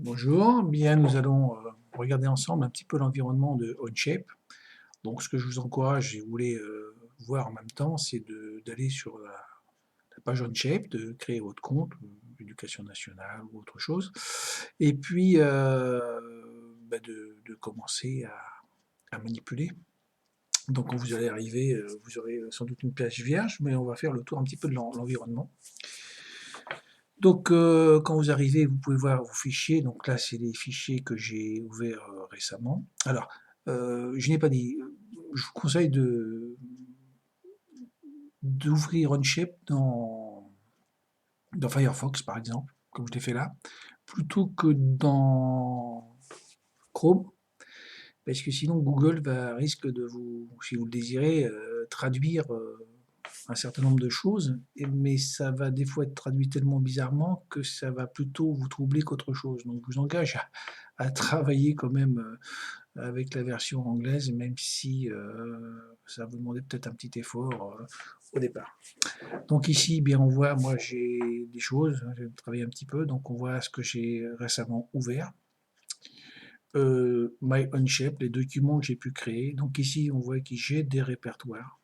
Bonjour, bien nous allons regarder ensemble un petit peu l'environnement de OnShape. Donc ce que je vous encourage et vous voulez voir en même temps, c'est d'aller sur la page OnShape, de créer votre compte, éducation nationale ou autre chose, et puis de commencer à manipuler. Donc quand vous allez arriver, vous aurez sans doute une page vierge, mais on va faire le tour un petit peu de l'environnement. Donc, quand vous arrivez, vous pouvez voir vos fichiers. Donc là, c'est les fichiers que j'ai ouverts récemment. Alors, je n'ai pas dit, je vous conseille d'ouvrir OnShape dans Firefox, par exemple, comme je l'ai fait là, plutôt que dans Chrome, parce que sinon Google risque de vous, si vous le désirez, traduire un certain nombre de choses, mais ça va des fois être traduit tellement bizarrement que ça va plutôt vous troubler qu'autre chose. Donc je vous engage à travailler quand même avec la version anglaise, même si ça va vous demander peut-être un petit effort au départ. Donc ici, eh bien, on voit, moi j'ai des choses, j'ai travaillé un petit peu, donc on voit ce que j'ai récemment ouvert. My OnShape, les documents que j'ai pu créer. Donc ici, on voit que j'ai des répertoires.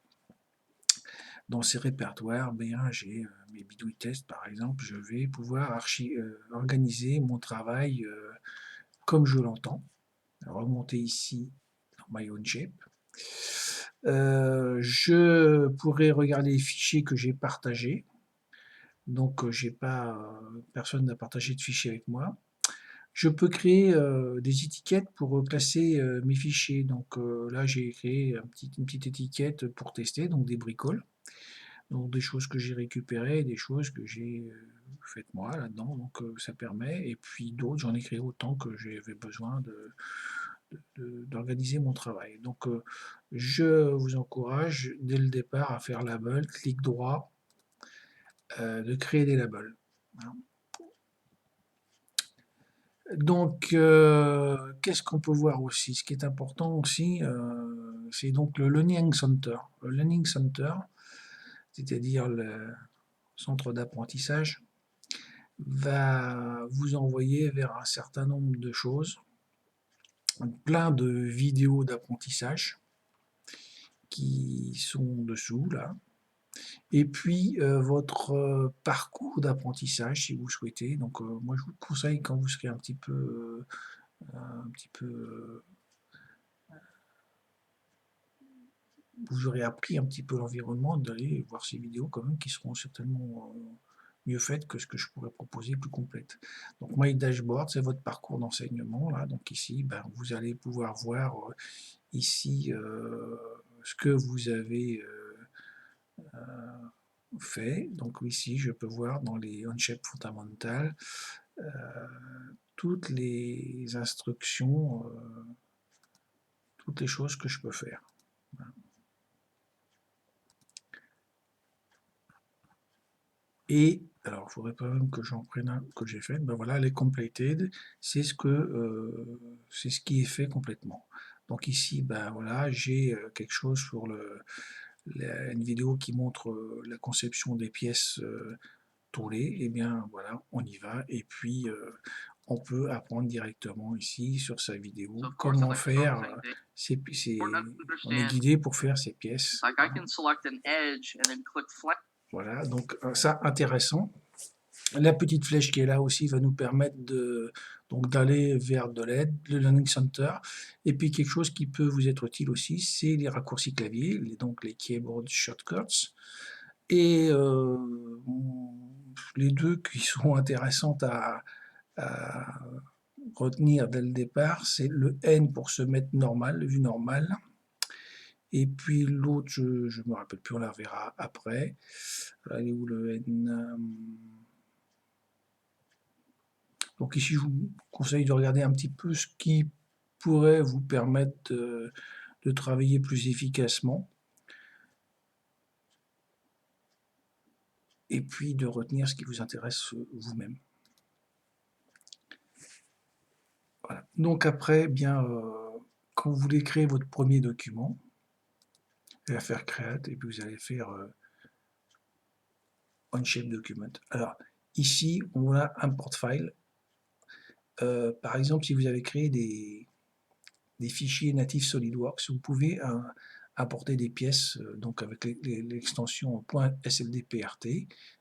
Dans ces répertoires, bien, j'ai mes bidouilles tests, par exemple. Je vais pouvoir organiser mon travail comme je l'entends. Remonter ici dans My OnShape. Je pourrais regarder les fichiers que j'ai partagés. Donc, j'ai pas, personne n'a partagé de fichiers avec moi. Je peux créer des étiquettes pour classer mes fichiers. Donc là, j'ai créé une petite étiquette pour tester, donc des bricoles. Donc des choses que j'ai récupérées, des choses que j'ai faites moi là-dedans, donc ça permet. Et puis d'autres, j'en ai créé autant que j'avais besoin d'organiser mon travail. Donc je vous encourage dès le départ à faire label, clic droit, de créer des labels. Hein. Donc, qu'est-ce qu'on peut voir aussi? Ce qui est important aussi, c'est donc le Learning Center. Le Learning Center, c'est-à-dire le centre d'apprentissage, va vous envoyer vers un certain nombre de choses, plein de vidéos d'apprentissage qui sont dessous là, et puis votre parcours d'apprentissage si vous souhaitez. Donc moi je vous conseille quand vous serez un petit peu vous aurez appris un petit peu l'environnement, d'aller voir ces vidéos quand même qui seront certainement mieux faites que ce que je pourrais proposer plus complète. Donc My Dashboard, c'est votre parcours d'enseignement là. Donc ici, ben, vous allez pouvoir voir ici ce que vous avez fait. Donc ici, je peux voir dans les OnShape fondamentales toutes les instructions, toutes les choses que je peux faire. Voilà. Et alors, il faudrait pas même que j'en prenne un que j'ai fait. Ben voilà, les completed, c'est c'est ce qui est fait complètement. Donc ici, ben voilà, j'ai quelque chose sur une vidéo qui montre la conception des pièces tournées. Et bien voilà, on y va. Et puis on peut apprendre directement ici sur sa vidéo comment faire. On est guidé pour faire ces pièces. Voilà, donc ça intéressant. La petite flèche qui est là aussi va nous permettre d'aller vers de l'aide, le Learning Center. Et puis quelque chose qui peut vous être utile aussi, c'est les raccourcis clavier, donc les keyboard shortcuts. Et les deux qui sont intéressantes à retenir dès le départ, c'est le N pour se mettre normal, vue normale. Et puis l'autre, je ne me rappelle plus, on la reverra après. Elle est où le N? Donc ici, je vous conseille de regarder un petit peu ce qui pourrait vous permettre de travailler plus efficacement et puis de retenir ce qui vous intéresse vous-même. Voilà. Donc après, bien, quand vous voulez créer votre premier document, vous allez faire Create et puis vous allez faire OnShape Document. Alors ici, on a Import File. par exemple, si vous avez créé des fichiers natifs SolidWorks, vous pouvez importer des pièces donc avec l'extension .sldprt,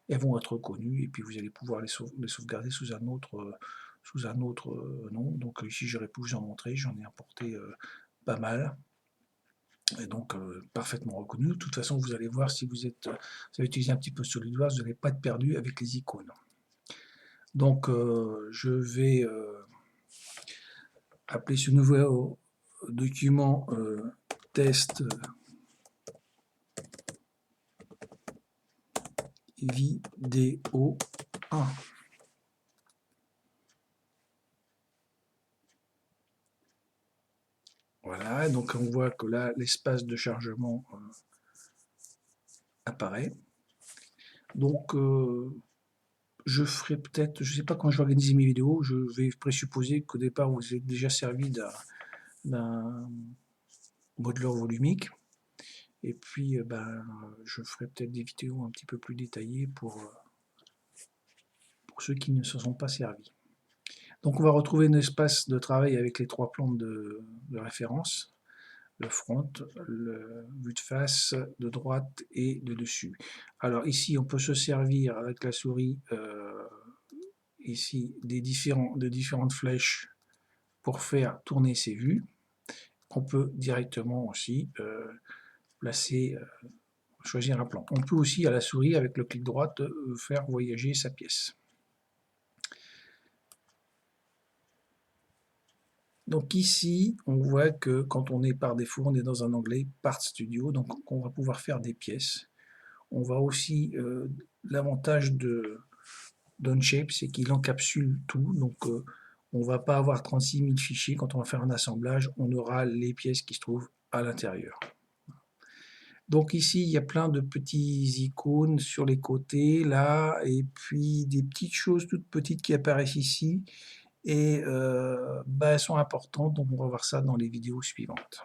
elles vont être reconnues et puis vous allez pouvoir les sauvegarder sous un autre nom. Donc ici j'aurais pu vous en montrer, j'en ai importé pas mal et donc parfaitement reconnu. De toute façon, vous allez voir si vous avez utilisé un petit peu SolidWorks, vous n'allez pas être perdu avec les icônes. Donc je vais appeler ce nouveau document test vidéo 1. Voilà, donc on voit que là l'espace de chargement apparaît. Donc je ferai peut-être, je ne sais pas quand je vais organiser mes vidéos, je vais présupposer qu'au départ vous êtes déjà servi d'un modeleur volumique. Et puis je ferai peut-être des vidéos un petit peu plus détaillées pour ceux qui ne se sont pas servis. Donc on va retrouver un espace de travail avec les trois plans de référence, le front, le vue de face, de droite et de dessus. Alors ici on peut se servir avec la souris ici de différentes flèches pour faire tourner ces vues. On peut directement aussi choisir un plan. On peut aussi à la souris avec le clic droit faire voyager sa pièce. Donc ici, on voit que quand on est par défaut, on est dans un onglet Part Studio, donc on va pouvoir faire des pièces. On va aussi, l'avantage d'Onshape, c'est qu'il encapsule tout, donc on ne va pas avoir 36 000 fichiers. Quand on va faire un assemblage, on aura les pièces qui se trouvent à l'intérieur. Donc ici, il y a plein de petits icônes sur les côtés, là, et puis des petites choses toutes petites qui apparaissent ici, et elles sont importantes, donc on va voir ça dans les vidéos suivantes.